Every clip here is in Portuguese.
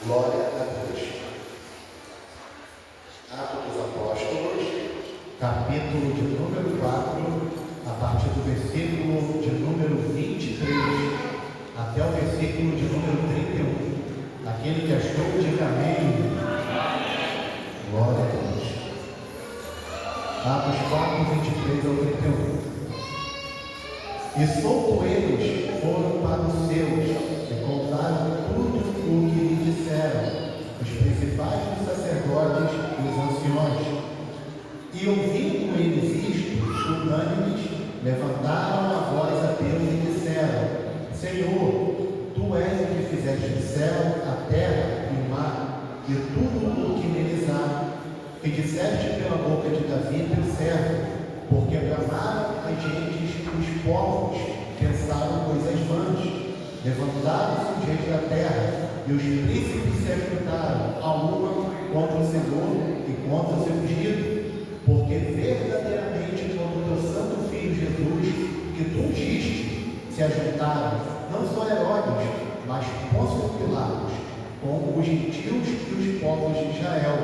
Glória a Deus. Atos dos Apóstolos, capítulo de número 4, a partir do versículo de número 23 até o versículo de número 31. Aquele que achou, diga amém. Glória a Deus. Atos 4, 23 ao 31. E solto eles foram para os seus e contaram tudo o que lhe disseram os principais dos sacerdotes e os anciões. E ouvindo eles isto, unânimes, levantaram a voz a Deus e disseram: Senhor, Tu és o que fizeste o céu, a terra e o mar, e tudo o que neles há, que disseste pela boca de Davi teu servo, porque bramaram as gentes, os povos pensaram coisas vãs, levantaram-se os reis da terra, e os príncipes se ajuntaram a uma contra o Senhor e contra o seu ungido, porque verdadeiramente contra o teu santo Filho Jesus, que tu ungiste, se ajuntaram, não só Herodes, mas Pôncio Pilatos, com os gentios e os povos de Israel,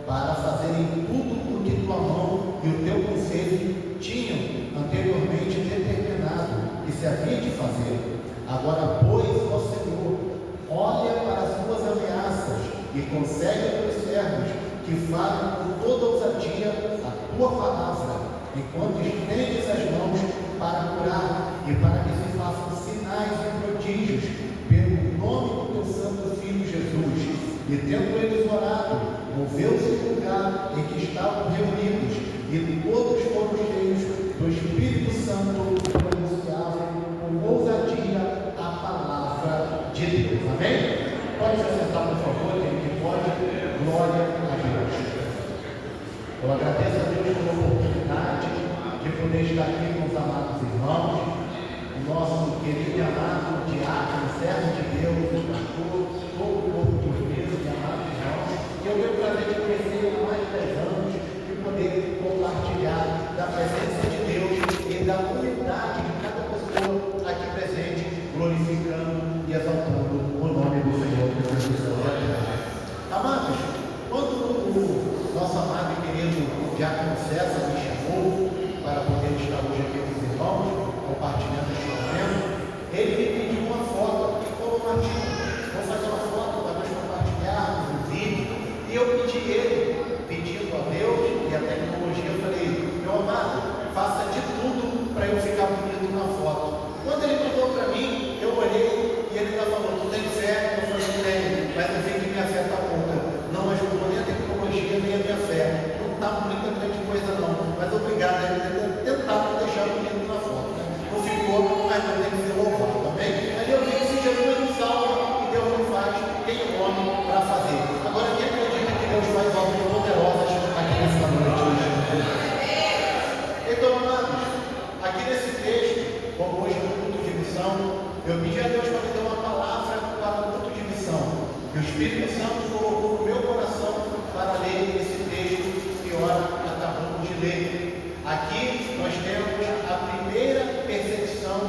para fazerem tudo o que tua mão e o teu conselho tinham anteriormente determinado que se havia de fazer. Agora, pois, ó Senhor, olha para as tuas ameaças e concede a teus servos que falem com toda ousadia a tua palavra, enquanto estendes as mãos para curar e para que se façam sinais e prodígios pelo nome do teu santo Filho Jesus. E tendo eles orado, moveu-se o lugar em que estavam reunidos, e todos foram cheios do Espírito Santo e pronunciavam com ousadia a palavra de Deus. Amém? Pode se sentar, por favor, quem pode. Glória a Deus. Eu agradeço a Deus pela oportunidade de poder estar aqui com os amados irmãos, o nosso querido e amado diácono, servo de Deus, o pastor, todo o corpo de Cristo, amados irmãos, que eu tenho o prazer de conhecer há mais de 10 anos e poder compartilhar da presença de Deus e da unidade de cada pessoa aqui presente, glorificando e exaltando o nome do Senhor Jesus. Amados, quando o nosso amado e querido diácono César me chamou para poder estar hoje aqui com os irmãos, compartilhando este momento, ele me pediu uma foto e falou: Martinho, vou fazer uma foto para nós compartilharmos um vídeo. E eu pedi ele, pedindo a Deus e a tecnologia, eu falei: meu amado, faça de tudo para eu ficar bonito na foto. Quando ele mandou para mim, eu olhei e ele ainda falou: tu tem fé? Eu falei: tenho, mas eu sei que minha fé está pouca. Não ajudou nem a tecnologia, nem a minha fé. Não está muita grande coisa não, mas obrigado, ele tentado deixar bonito na foto. Não ficou, mas não tem que ser louvado, amém? Aí eu vi que se Jesus não salva e Deus não faz, tem um homem para fazer. Agora, quem acredita que Deus faz obras poderosas aqui nessa noite? Então, amados, aqui nesse texto, como hoje no culto de missão, eu pedi a Deus para me dar uma palavra para o culto de missão. E o Espírito Santo colocou no meu coração para ler esse texto que ora acabamos de ler. Aqui nós temos a primeira perseguição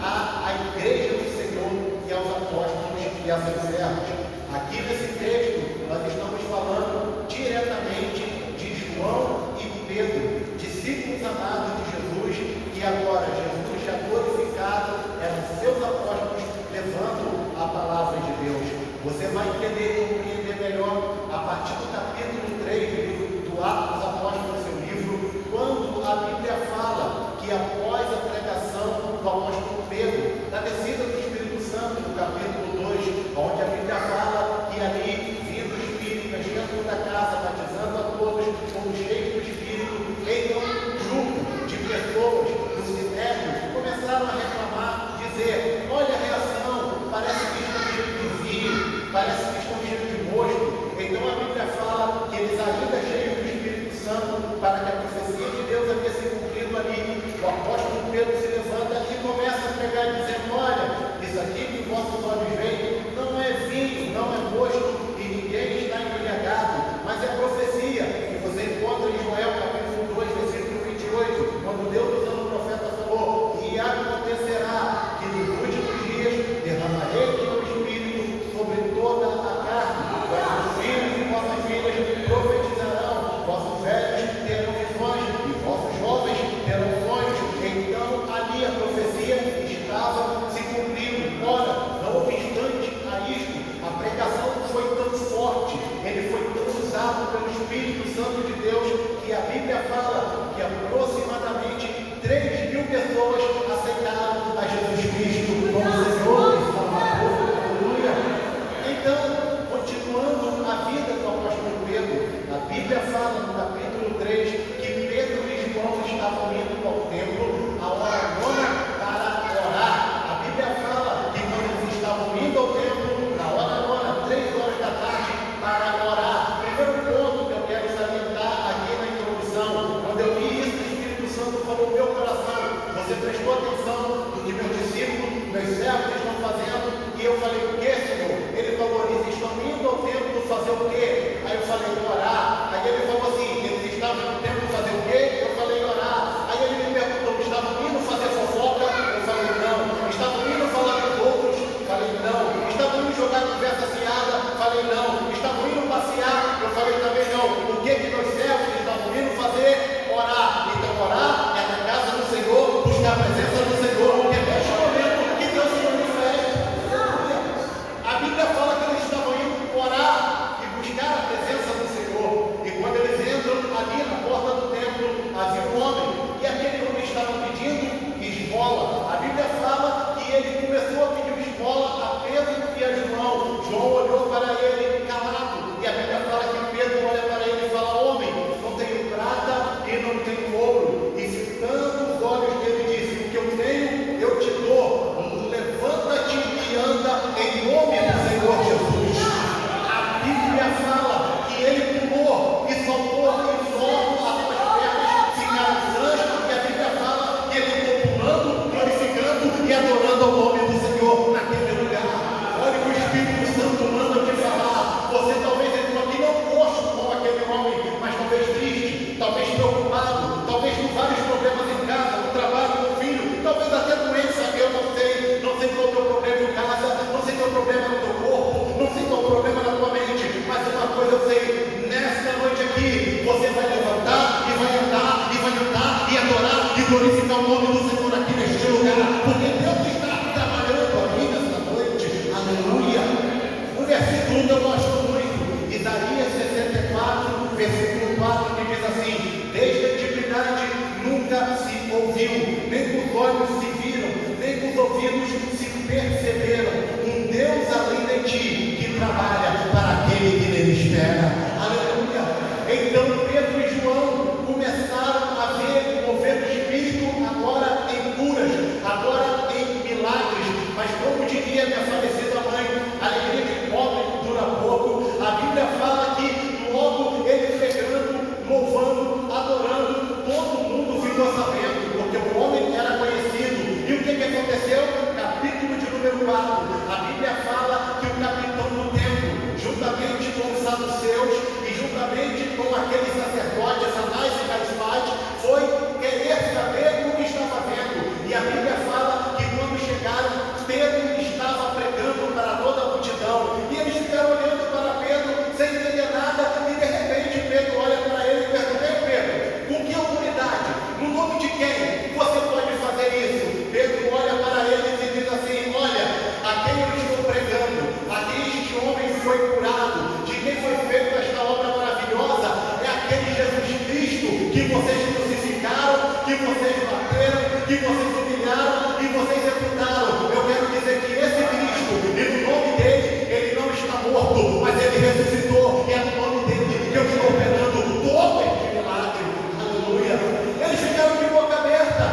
à igreja do Senhor e aos apóstolos e a seus servos. Aqui nesse texto nós estamos falando diretamente de João e Pedro, discípulos amados de Jesus, e agora Jesus já glorificado, eram seus apóstolos levando a palavra de Deus. Você vai entender e compreender melhor a partir do capítulo 3 do Atos dos Apóstolos, seu livro, quando a Bíblia fala que após a pregação do apóstolo Pedro, da descida do Espírito Santo, no capítulo 2, onde a Bíblia fala que ali, vindo o Espírito, enchendo toda a casa, batizando a todos, como cheios do Espírito, então um grupo de pessoas, os sinédrios, começaram a reclamar, dizer: olha a reação, parece que estão cheios de vinho, parece que estão cheios de mosto. Então a Bíblia fala que eles ainda cheios do Espírito Santo, para que a profecia de Deus havia se cumprido ali. O apóstolo Pedro se levanta e começa a pregar dizendo: olha, isso aqui que vossos olhos veem não é vinho, não é mosto, e ninguém está embriagado, mas é profecia que você encontra em Joel capítulo 2, versículo 28, quando Deus, usando o profeta, falou: e acontecerá que nos últimos dias derramarei o meu Espírito sobre toda a casa. Santo de Deus, que a Bíblia fala que aproximadamente 3.000 pessoas aceitaram a Jesus Cristo como Senhor e Salvador. Aleluia! Então, continuando a vida do apóstolo Pedro, a Bíblia fala no capítulo 3 que Pedro e João estavam indo ao templo a hora nona para orar. A Bíblia fala que quando eles estavam indo ao templo, na hora nona, 3 horas da tarde, para orar. Primeiro ponto que eu quero salientar aqui na introdução, quando eu vi isso, o Espírito Santo falou no meu coração: você prestou atenção no que meus discípulos, meus servos estão fazendo? E eu falei: o que, Senhor? Ele falou: eles estão indo ao templo fazer o quê? Aí eu falei: orar. Aí ele falou assim: eles estavam no templo fazer o quê? Eu falei: orar. Aí ele me perguntou: estavam indo fazer fofoca? Eu falei: não. Estavam indo falar com os outros? Falei: não. Estavam indo jogar conversa fiada? Falei: não. Estavam indo passear? Eu falei também: não. O que meus servos estavam indo fazer? Orar. Então orar é na casa do Senhor, buscar a presença do Senhor, porque neste momento que Deus se manifesta. A Bíblia fala que eles estavam indo orar e buscar a presença do Senhor. E quando eles entram ali na porta do templo, havia um homem, e aquele homem estava pedindo esmola. A Bíblia fala que ele começou a pedir esmola a Pedro e a João. João olhou para ele calado, e a Bíblia fala que Pedro olha para ele e fala: homem, não tenho prata e não tenho ouro. E fitando os olhos dele, disse: o que eu tenho, eu te dou. Levanta-te e anda em nome do Senhor Jesus. A Bíblia fala que ele pulou e saltou em solo, as suas pernas ficaram sãs, e a Bíblia fala que ele ficou pulando, glorificando e adorando ao nome do Senhor naquele lugar. Olha o que o Espírito Santo manda te falar. Você talvez entrou aqui não roxo como aquele homem, mas talvez triste, talvez preocupado, talvez com vários problemas em casa, no trabalho, no filho, talvez até doença. Eu não sei qual é o teu problema em casa, não sei qual é o problema no teu corpo, não sei qual é o problema na tua mente, mas uma coisa eu sei: nesta noite aqui você vai levantar e vai andar e vai andar e adorar e glorificar o nome do Senhor aqui neste lugar, porque Deus está trabalhando aqui nesta noite. Aleluia! O versículo que eu gosto muito, Isaías 64, versículo 4, que diz assim: desde a antiguidade nunca se ouviu, nem com os olhos se viram, nem com os ouvidos se perceberam, um Deus além de ti, que trabalha para aquele que nele espera. Aleluia! Então Pedro e João começaram a ver o mover do Espírito agora em curas, agora em milagres. Mas como diria minha falecida mãe, a alegria de pobre dura pouco. A Bíblia fala que logo ele pegando, louvando, adorando, todo mundo ficou sabendo, porque o homem era conhecido. E o que aconteceu? Capítulo de número 4, a Bíblia fala que o capitão do templo, juntamente com os saduceus e juntamente com aqueles sacerdotes, Anás e Caifás, foi querer saber o que estava vendo. E a Bíblia fala que quando chegaram, Pedro estava pregando para toda a multidão, e eles ficaram olhando para Pedro sem entender nada, e de repente Pedro olha para ele e pergunta: Pedro, com que autoridade, no nome de quem você pode fazer isso? Pedro olha para eles e diz assim: olha, a quem eu estou pregando, a quem este homem foi curado, de quem foi feita esta obra maravilhosa, é aquele Jesus Cristo que vocês crucificaram, que vocês bateram, que vocês humilharam e vocês executaram. Eu quero dizer que esse Cristo, e no nome dele, ele não está morto, mas ele ressuscitou, e é no nome dele que eu estou operando todo este milagre. Aleluia! Eles ficaram de boca aberta,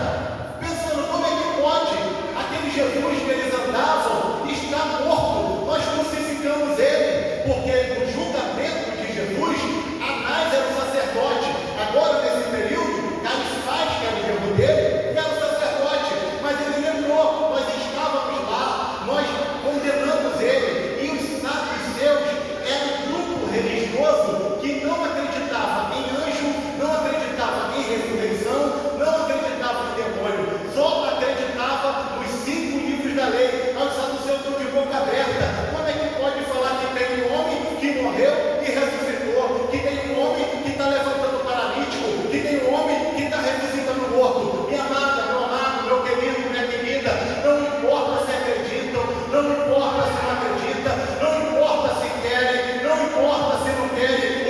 pensando: como é que pode aquele Jesus que eles andavam está morto? Nós crucificamos ele, porque no julgamento de Jesus, Anás era o sacerdote. Agora, nesse período, Caifás, que era o irmão dele, era o sacerdote. Mas ele lembrou: nós estávamos lá, nós condenamos ele, e os saduceus eram um grupo religioso que não acreditava em anjo, não acreditava em ressurreição, não acreditava em demônio, só acreditava nos 5 livros da lei. Os saduceus estão de boca aberta. Como é que pode falar que tem um homem que morreu e ressuscitou, que tem um homem que está levantando paralítico, que tem um homem que está ressuscitando morto? Minha amada, meu amado, meu querido, minha querida, não importa se acreditam, não importa se não acreditam, não importa se querem, não importa se não querem,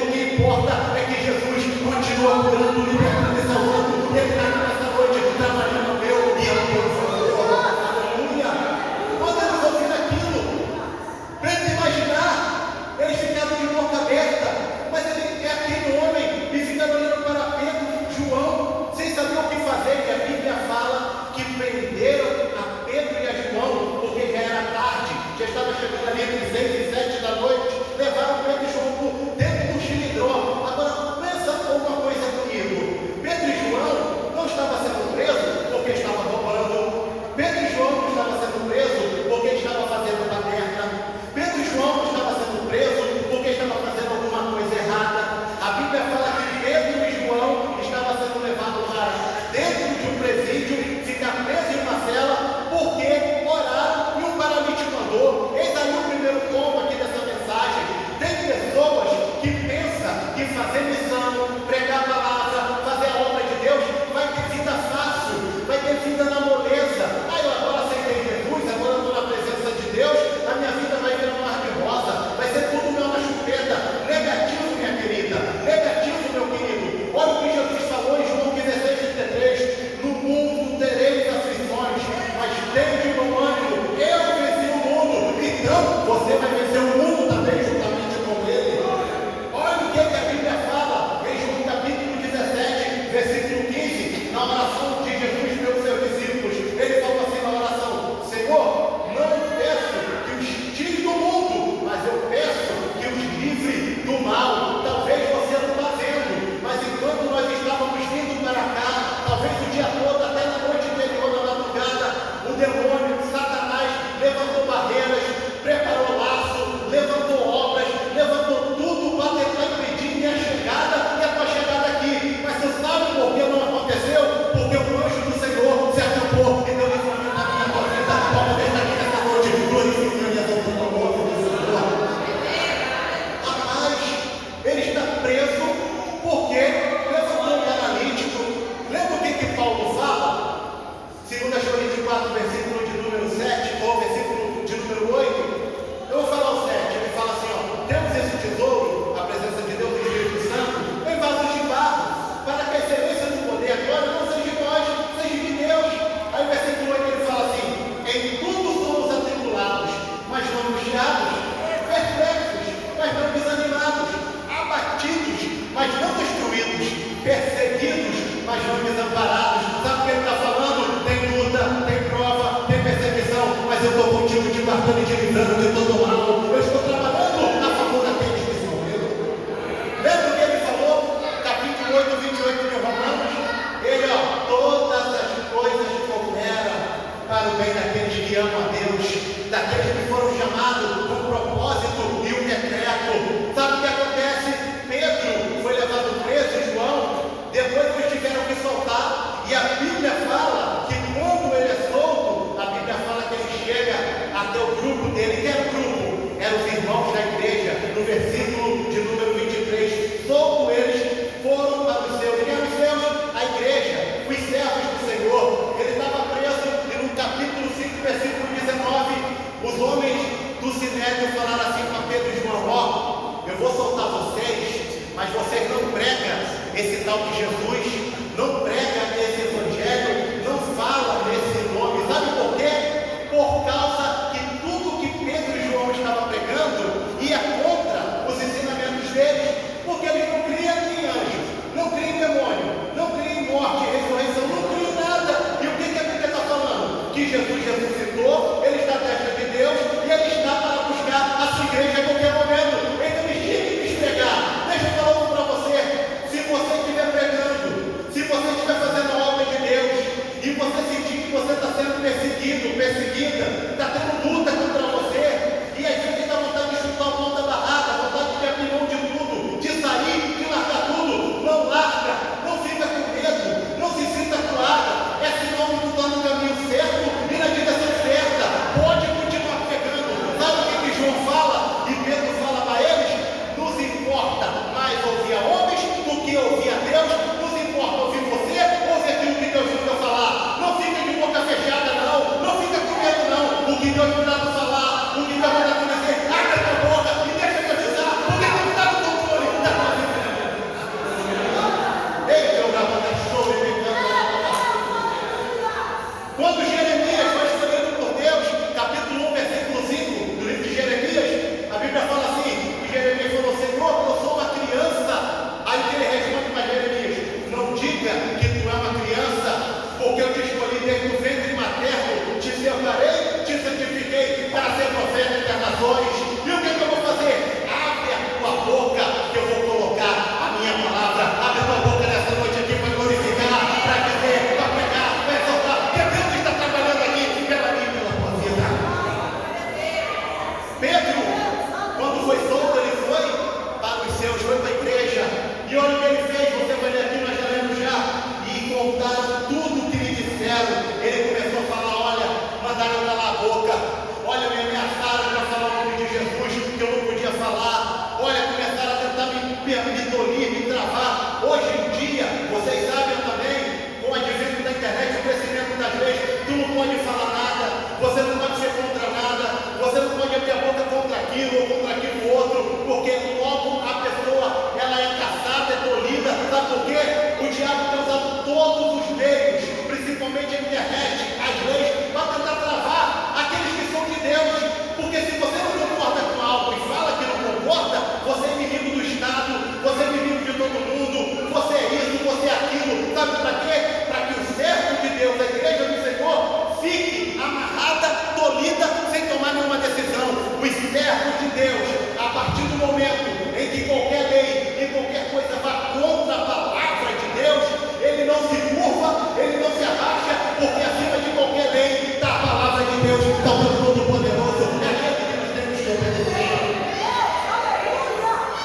porque logo a pessoa, ela é caçada, é tolhida, sabe por quê? O diabo tem usado todos os meios, principalmente a internet, as leis, para tentar travar aqueles que são de Deus, porque se você não concorda com algo e fala que não concorda, você é inimigo do Estado, você é inimigo de todo mundo, você é isso, você é aquilo, sabe para quê? Para que o servo de Deus, a igreja do Senhor, fique amarrada, tolhida, sem tomar nenhuma decisão. Os servos de Deus, a partir do momento em que qualquer lei e qualquer coisa vá contra a palavra de Deus, ele não se curva, ele não se abaixa, porque acima de qualquer lei está a palavra de Deus, está o Deus Todo-Poderoso, é ele que nós temos que obedecer.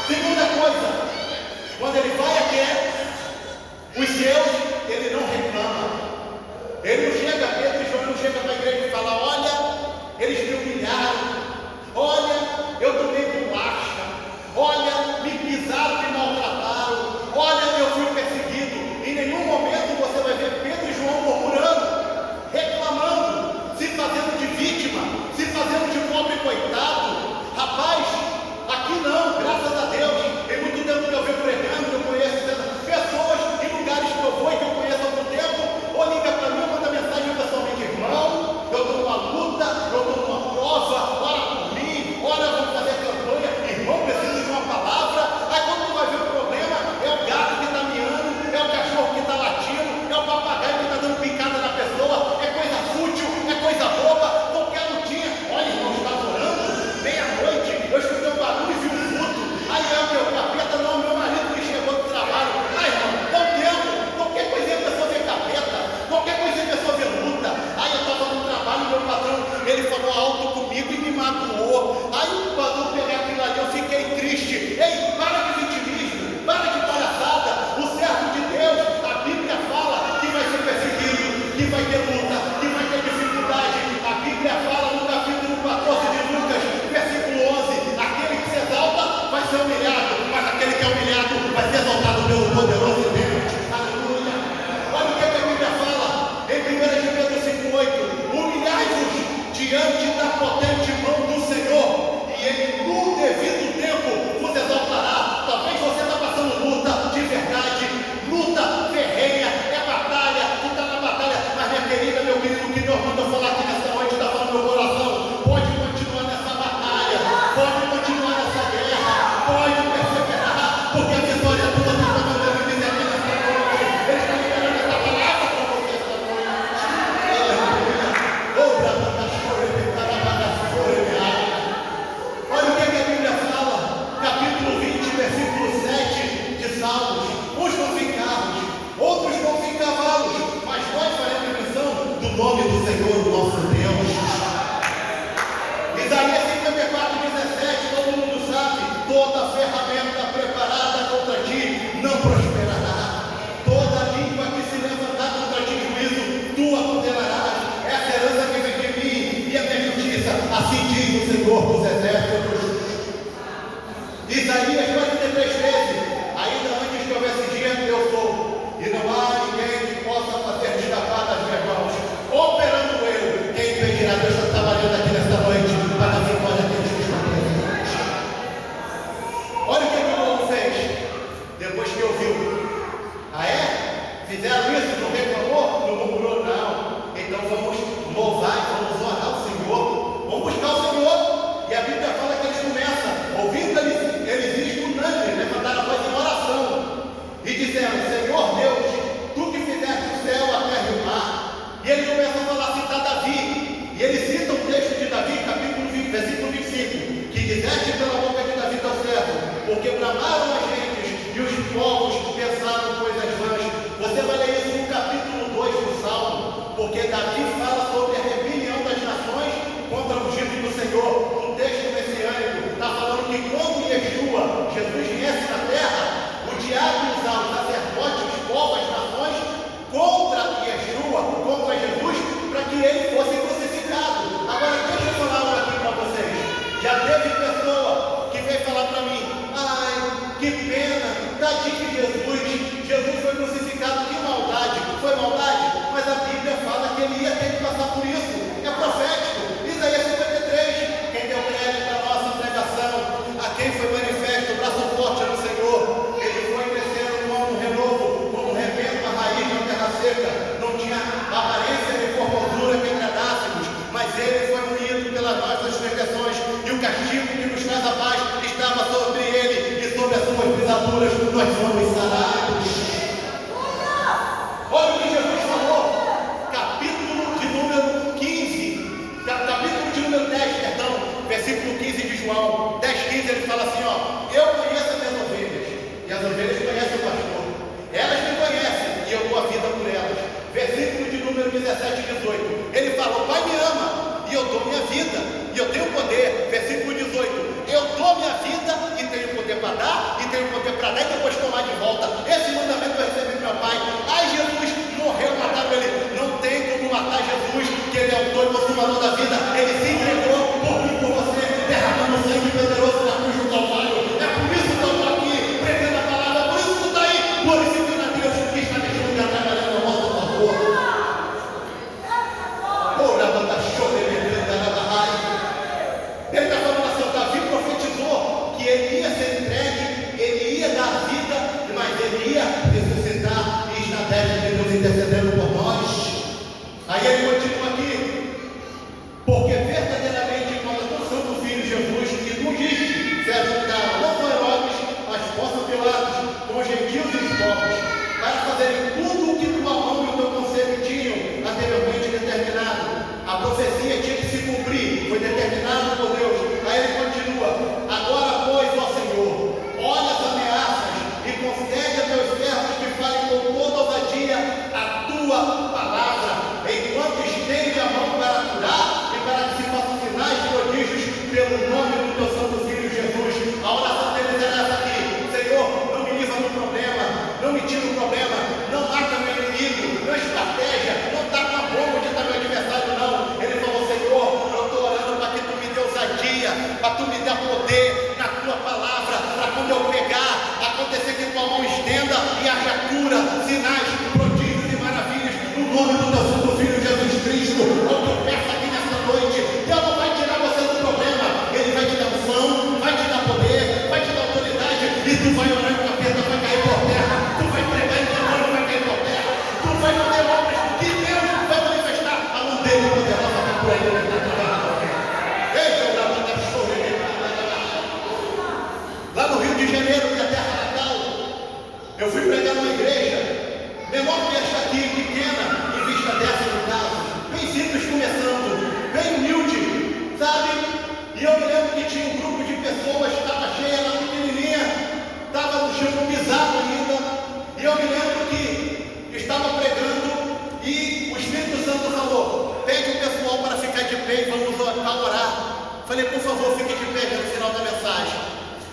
Segunda coisa, quando ele vai até os seus, ele não reclama. Ele não chega, Pedro e João não chega para a igreja e fala: olha, eles me humilharam, olha, eu tomei bolacha, olha, me pisaram, me maltrataram, olha, eu fui perseguido. Em nenhum momento você vai ver Pedro e João murmurando, reclamando, se fazendo de vítima, se fazendo de pobre coitado. Rapaz, aqui não, graças a Deus. Tem muito tempo que eu venho pregando, eu conheço pessoas em lugares que eu vou e que eu conheço há algum tempo, ou liga para mim, manda mensagem pessoalmente: irmão, eu estou numa luta, eu estou numa prova, ora por mim, ora vamos fazer campanha, irmão, preciso de uma palavra. Aí quando tu vai ver o problema, é o gato que está miando, é o cachorro que está latindo, é o papagaio que está dando picada na pessoa, é coisa fútil, é coisa boba, qualquer lutinha. Olha, irmão, está orando, meia-noite, eu escutei um barulho e vi um vulto. Aí é o meu capeta, não, meu marido que chegou do trabalho. Aí, irmão, dá um tempo, qualquer coisinha a pessoa vê capeta, qualquer coisinha a pessoa vê luta. Aí eu estava no trabalho, meu patrão, ele falou alto comigo e me magoou. Aí quando eu peguei aquilo ali, eu fiquei triste. Ei, para de vitimismo, para de palhaçada. O servo de Deus, a Bíblia fala que vai ser perseguido, que vai ter luta, que vai ter dificuldade. A Bíblia fala no capítulo 14 de Lucas, versículo 11, aquele que se exalta vai ser humilhado, mas aquele que é humilhado vai ser exaltado pelo poderoso Deus. Aleluia. Olha o que a Bíblia fala em 1 de Pedro 5,8: humilhai-vos diante da potente mão do Senhor, e ele no devido tempo vos exaltará. Talvez você está passando luta de verdade, luta ferrenha, é batalha, tu está na batalha, mas minha querida, meu querido, o que Deus mandou falar aqui nessa noite está falando no meu coração: pode continuar nessa batalha, pode continuar nessa guerra, pode perseverar, porque a vitória é toda está mandando dizer aqui nessa noite. Ele está liberando essa palavra para você esta noite. Aleluia. Olha o que a Bíblia fala, capítulo 20, versículo 7 de Salmos: uns vão em carros, outros vão em cavalos, mas nós faremos menção do nome do Senhor, o nosso Deus. Isaías 54:17, todo mundo sabe: toda ferramenta preparada contra ti não prosperará, toda língua que se levantar contra ti em juízo, tu a condenarás. Essa herança que vem de mim e a minha justiça, assim diz o Senhor dos exércitos. Isaías 43:13, ainda antes que houvesse dia, eu sou, e não há ninguém que possa fazer escapar das minhas mãos. Operando eu, quem impedirá? Deus está trabalhando aqui nesta noite para a vitória daqueles que estão presentes. Olha o que o povo fez depois que ouviu. Ah, é? Fizeram isso, não reclamou, não murmurou, não. Então vamos louvar, vamos orar o Senhor, vamos buscar o Senhor. E a Bíblia fala que eles começam ouvindo eles isto, alturas, nós somos sarados. Olha o que Jesus falou, capítulo de número 15, capítulo de número 10, perdão, versículo 15 de João, 10, 15, ele fala assim, ó, eu conheço as minhas ovelhas, e as ovelhas conhecem o pastor, elas me conhecem, e eu dou a vida por elas. Versículo de número 17 e 18, ele fala, o Pai me ama, e eu dou minha vida, e eu tenho poder. Versículo 18, eu dou minha vida, e tenho poder para dar, e tenho poder para dar, e depois tomar de volta. Esse mandamento eu recebi do meu Pai. Ai, Jesus morreu, mataram ele. Não tem como matar Jesus, que ele é o autor e consumador da vida. Ele se entregou por mim, por você, derramando sangue poderoso na cruz do Calvário. É por isso que eu estou aqui, pregando a palavra, por isso que tu está aí, glorificando a Deus, que está deixando de trabalhando a nosso favor. Ele está falando assim, Davi profetizou que ele ia ser entregue, ele ia dar vida, mas ele ia ressuscitar e está desde de Deus intercedendo por nós. Aí ele continua aqui, porque verdadeiramente quando o Santo Filho Jesus, que não disse, se ajuntaram, não com Herodes, mas Pôncio Pilatos, com os gentios e os povos, para fazerem tudo o que tua mão e o teu conselho tinham anteriormente determinado. A profecia tinha que se cumprir, foi determinado por Deus. Aí ele continua, agora pois, ó Senhor, olha as ameaças e concede a teus servos que falem com toda ousadia a tua palavra, enquanto estende a mão para curar e para que se façam sinais e prodígios pelo nome do teu santo Filho Jesus. A oração deles era essa aqui, Senhor, não me livra do problema, não me tira o problema, não mata meu inimigo, não estratégia, não dá uma bomba onde está meu adversário, não. Ele falou, Senhor, eu estou orando para que tu me dê ousadia, para tu me dê poder na tua palavra, para quando eu pegar, acontecer que tua mão estenda e haja cura, sinais, prodígios e maravilhas, no nome do teu santo Filho Jesus Cristo. Eu te peço aqui nesta noite, Deus não vai tirar você do problema, Ele vai te dar unção, vai te dar poder, vai te dar autoridade, e tu vai orar e o capeta vai cair por terra, tu vai pregar e o demônio vai cair por terra, tu vai fazer obras que Deus vai manifestar a mão dele poderosa para por aí. Lá no Rio de Janeiro, minha terra natal, eu fui pregar numa igreja menor que esta aqui, pequena, em vista dessa no caso, bem simples começando, bem humilde, sabe? E eu me lembro que tinha um grupo de pessoas, estava cheia, era pequenininha, estava no chão pisado ainda, e eu me lembro que estava pregando e o Espírito Santo falou, pede o pessoal para ficar de pé e vamos orar. Falei, por favor, fique de pé no final da mensagem.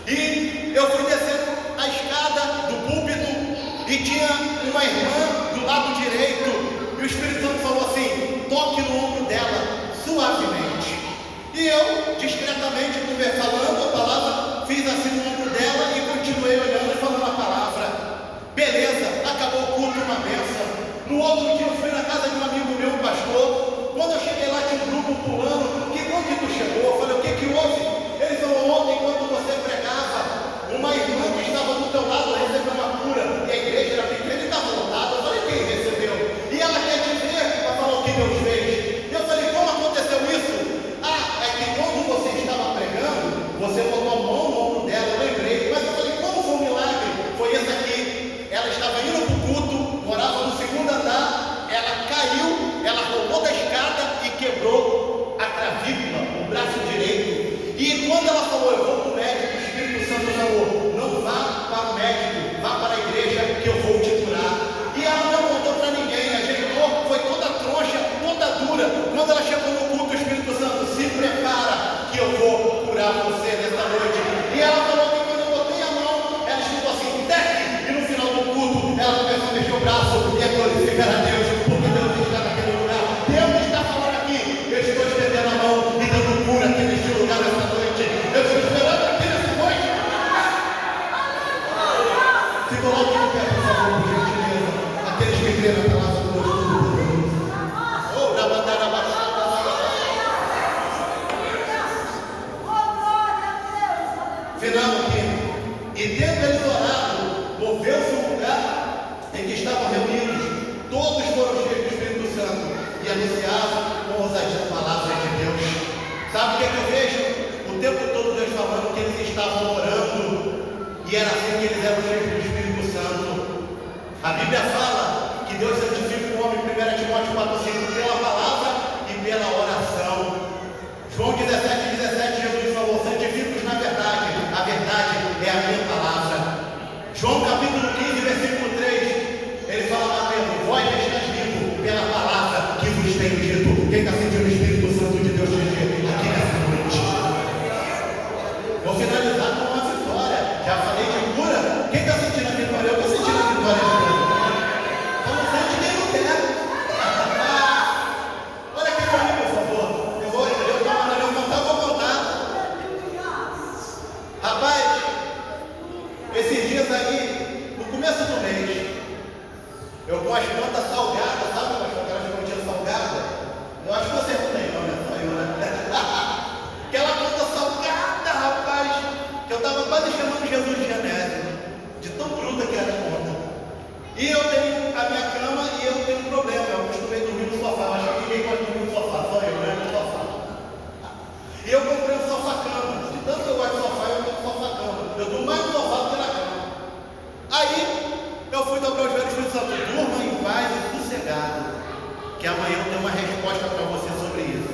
E eu fui descendo a escada do púlpito e tinha uma irmã do lado direito, e o Espírito Santo falou assim, toque no ombro dela, suavemente. E eu, discretamente, falando a palavra, fiz assim no ombro dela e continuei olhando e falando a palavra. Beleza, acabou o culto, uma benção. No outro dia eu fui na casa de um amigo meu, um pastor. Quando eu cheguei lá, tinha um grupo pulando. Que quando tu chegou? Eu falei, o que houve? Ele falou, ontem, enquanto você pregava, uma irmã que estava do teu lado recebeu uma cura. E a igreja era pequena e estava lotada. Eu falei, quem recebeu? E ela quer te ver para falar o que Deus fez. E eu falei, como aconteceu isso? Ah, é que quando você estava pregando, você botou a mão no ombro dela, eu lembrei. Mas eu falei, como foi um milagre? Foi esse aqui. Ela estava indo para o culto, morava no segundo andar, ela caiu, ela rolou da escada e quebrou a clavícula, o braço direito. E quando ela falou, eu vou para o médico, o Espírito Santo falou, não vá para o médico, vá para a igreja que eu vou te curar. E ela não contou para ninguém, ajeitou, foi toda troncha, toda dura. Quando ela chegou no culto, o Espírito Santo, se prepara que eu vou curar você nesta noite. E ela falou que quando eu botei a mão, ela escutou assim, desce, e no final do culto, ela começou a mexer o braço e a glorificar a Deus, porque Deus está naquele lugar. Deus está falando aqui, eu estou estendendo a mão e dando cura aqui neste lugar nesta noite. Eu estou esperando aqui nessa noite. Se coloque de pé, por favor, por gentileza, aqueles que creram na palavra do Deus Todo-Poderoso. Oh, na bandada baixada. Final aqui. E tendo eles orado, moveu-se o lugar em que estavam reunidos. Todos foram cheios do Espírito Santo e anunciavam com ousadia a palavra de Deus. Sabe o que é que eu vejo? O tempo todo Deus falando que eles estavam orando, e era assim que eles eram cheios Bíblia fala que Deus santifica o homem, 1 Timóteo 4,5, pela palavra e pela oração. João 17,17, Jesus falou: santifica-os na verdade, a verdade é a minha palavra. João capítulo 15, versículo 3, ele fala para Pedro: vós estáis limpo pela palavra que vos tenho dito. Quem está sentindo o Espírito Santo de Deus aqui nessa noite? Vou finalizar com uma vitória. Já falei de cura. Quem está sentindo a vitória? Eu estou sentindo a vitória de Deus. Só não sente nem não quer. Olha aqui para mim, por favor. Eu vou contar, vou contar. Rapaz, esses dias aí, no começo do mês, eu com as contas salgadas, sabe, pastor? Aquelas continhas salgadas. Eu acho que você não tem, não, né? Só eu, né? Aquela conta salgada, rapaz, que eu estava quase chamando Jesus de Genésio, de tão bruta que era a conta. E eu tenho a minha cama e eu tenho um problema. Eu costumei dormir no sofá. Eu acho que ninguém gosta de dormir no sofá, só eu, né? No sofá. E eu comprei um sofá-cama. De tanto que eu gosto de sofá, eu tenho um sofá-cama. Eu durmo mais no sofá do que na cama. Aí eu fui dobrar os joelhos e falei: Santo, durma em paz e sossegado, que amanhã eu tenho uma resposta para você sobre isso.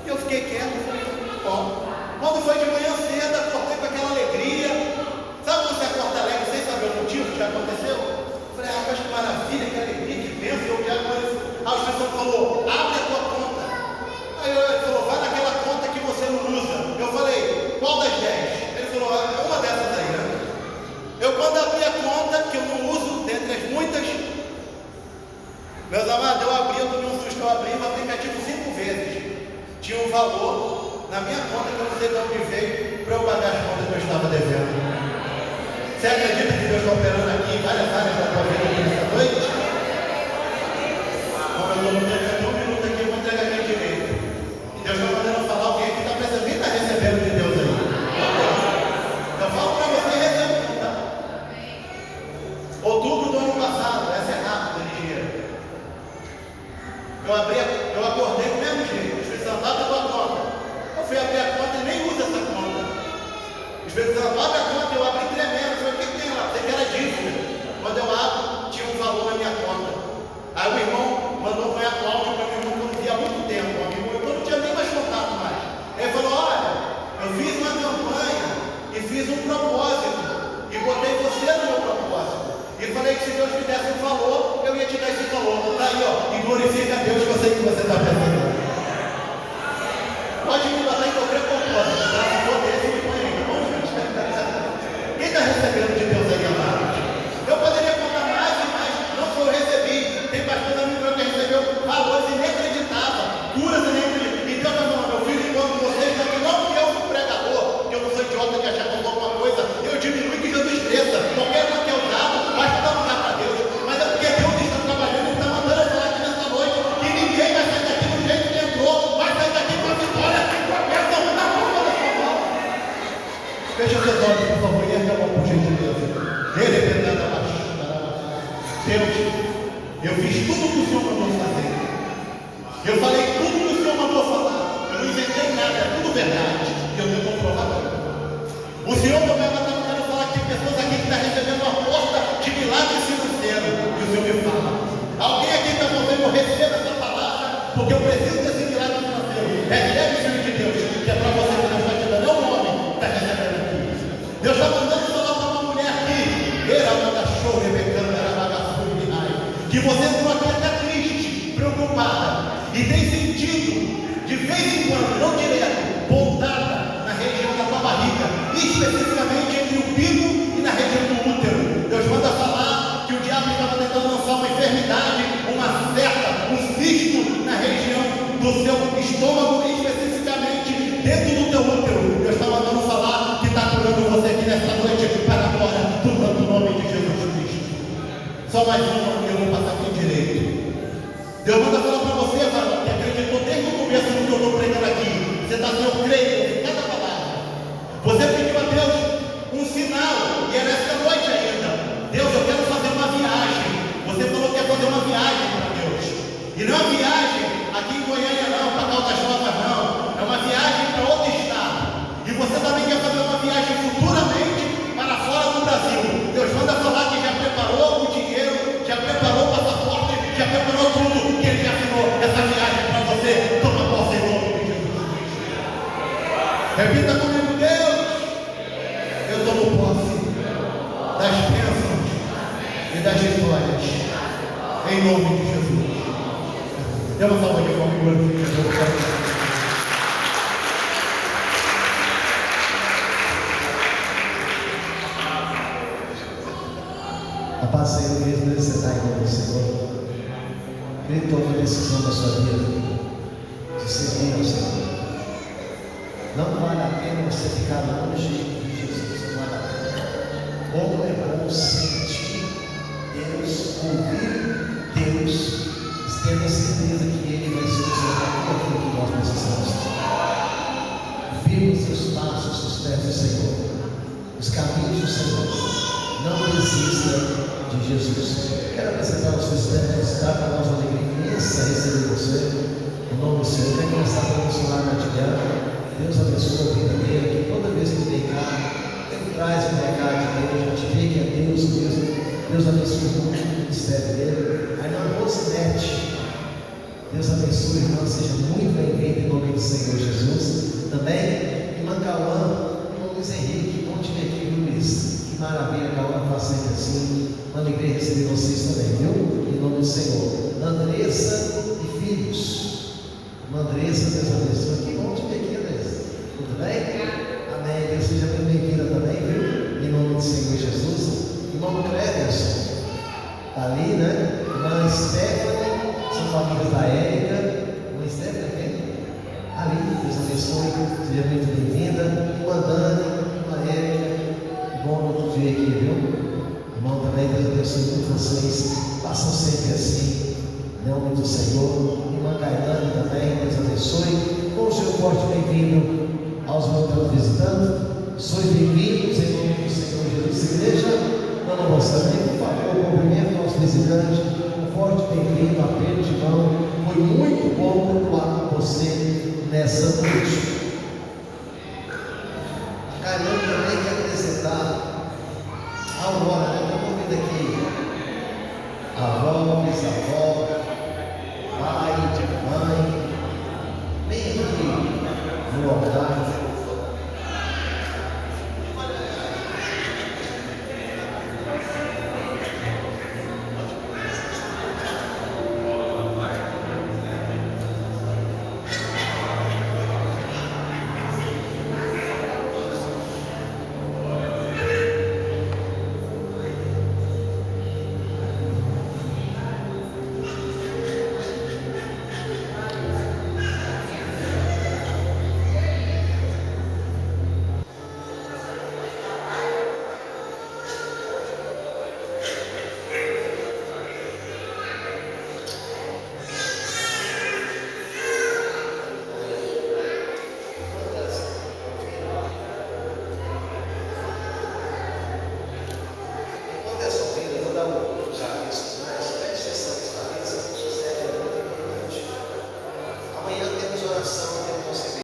E eu fiquei quieto, falei: bom. Quando foi de manhã cedo, acordei com aquela alegria. Sabe quando você acorda alegre sem saber o motivo que já aconteceu? Eu falei: rapaz, que maravilha, que alegria, que bênção, eu quero coisa. Aí o Espírito falou: abre a tua conta. Aí ele falou: vai naquela conta que você não usa. Eu falei: qual das 10? Ele falou: é uma dessas aí, né? Eu, quando abri a conta, que eu não uso, dentre as muitas, meus amados, eu abri, eu tomei um susto, eu abri o aplicativo 5 vezes. Tinha um valor na minha conta que eu não sei de onde veio para eu pagar as contas que eu estava devendo. Você acredita que Deus está operando aqui em várias áreas da tua vida aqui nessa noite? Como eu estou no tempo, 1 minuto aqui, eu vou entregar aqui direito. E Deus está mandando falar alguém que está precisando, quem está recebendo de Deus aí? Eu falo para você receber. Outubro do ano passado, essa é rápida, ligeira. Eu acordei do mesmo jeito. O Espírito Santo, abre a tua conta. Eu fui abrir a conta e nem uso essa conta. O Espírito Santo, abre a conta, eu abri tremendo. Eu falei: o que tem lá? Sei que era dívida. Quando eu abro, tinha um valor na minha conta. Aí o irmão mandou um áudio para o meu irmão que eu não via há muito tempo. Eu não tinha nem mais contato mais. Ele falou: olha, eu fiz uma campanha e fiz um propósito. E botei você no meu propósito. E falei que se Deus me desse um valor, eu ia te dar esse valor. Está aí, ó. E glorifica a Deus que eu sei que você está pensando. Pode me botar em qualquer propósito. Tá? Se for desse, me põe aí, tá bom, gente? Quem está recebendo de Deus aí, amados? Eu poderia contar mais e mais. Não foi eu recebi. Tem pastor amigo meu que recebeu valores inacreditáveis. Curas inacreditáveis. E Deus está falando: meu filho, enquanto vocês aqui, não porque eu sou pregador, que eu não sou idiota que achar que eu sou alguma coisa, eu diminui que Jesus cresça. Qualquer uma que eu dado, vai dar lugar para Deus. Mas é porque Deus está trabalhando e está mandando eu falar aqui nessa noite que ninguém vai sair daqui do jeito que entrou, vai sair daqui com a vitória, com a bênção na mão da sua mão. Fecha seus olhos, por favor, e erga a mão, por gentileza. Ele é verdade, Deus, eu fiz tudo o que o Senhor mandou fazer. Eu falei tudo o que o Senhor mandou falar. Eu não inventei nada, é tudo verdade. E eu tenho comprovado. O Senhor também está mandando falar que tem pessoas aqui que estão recebendo uma porta de milagre financeiro. E o Senhor me fala: alguém aqui está falando: eu recebo essa palavra porque eu preciso desse milagre financeiro. Recebe, Filho de Deus, que é para você que Deus está te dando. É um homem que está recebendo aqui. Deus está mandando falar para uma mulher aqui: que você entrou aqui até triste, preocupada, e tem sentido, de vez em quando, não direto, pontada na região da tua barriga, especificamente entre o pico e na região do útero. Deus manda falar que o diabo estava tentando lançar uma enfermidade, uma seta, um cisto na região do seu estômago, especificamente dentro do teu útero. Deus está mandando falar que está curando você aqui nesta noite, para a glória do nome de Jesus Cristo. Só mais uma e eu vou passar aqui direito. Deus manda falar para você, varão, que acreditou desde o começo do que eu estou pregando aqui. Você está sendo creio em cada palavra. Você pediu a Deus um sinal, e é nesta noite ainda. Deus, eu quero fazer uma viagem. Você falou que quer fazer uma viagem para Deus. E não é uma viagem aqui em Goiânia não, para Caldas Novas não. É uma viagem para outro estado. E você também quer fazer uma viagem futuramente para fora do Brasil. Deus manda falar que já preparou o dinheiro, já Em nome de Jesus. Dê uma salva de palmas e glorifique a Deus. A paz do Senhor, mesmo você está em nome do Senhor. Ele toma a decisão da sua vida de servir ao Senhor. Não vale a pena você ficar longe de Jesus. Não vale a pena. Como é bom sentir Deus, ouvir Deus, tendo a certeza que Ele vai ser tudo aquilo que nós precisamos. Firme os seus passos nos pés do Senhor, os caminhos do Senhor. Não desista de Jesus. Quero apresentar os seus tempos, dar para nós uma alegria imensa receber você. Em nome do Senhor, quero começar pelo missionário Matilhão. Deus abençoe a vida dele, que toda vez que vem cá, ele traz um recado de Deus. A gente vê que é Deus mesmo. Deus abençoe muito o ministério dele. A irmã Rosinete, Deus abençoe, irmã, seja muito bem-vindo em nome do Senhor Jesus. Também, irmã Cauã, irmão Luiz Henrique, bom te ver aqui, viu, Luiz? Maravilha, Cauã, faz sempre assim. Uma alegria receber vocês também, viu? Em nome do Senhor. Andressa e filhos. Andressa, Deus abençoe. Que bom te ver aqui, Andressa. Tudo bem? Amém. Deus seja muito bem-vinda também, viu? Em nome do Senhor Jesus. Irmão Cleverson, está ali, né? Irmã Stephanie, são famílias da Érica. Irmã Stephanie, vem? Ali, Deus abençoe. Seja muito bem-vinda. Irmã Dani, irmã Érica. Bom te ver aqui, viu? Irmão, também Deus abençoe muito vocês. Façam sempre assim, em nome do Senhor. Irmã Caetane também, Deus abençoe. Com o seu forte bem-vindo aos meus que estão visitando. Sois bem-vindos em nome do Senhor Jesus. Igreja, Dona Moçambique, por favor, cumprimento aos visitantes. Um forte bem-vindo, aperto de mão. Foi muito bom cultuar com você nessa noite.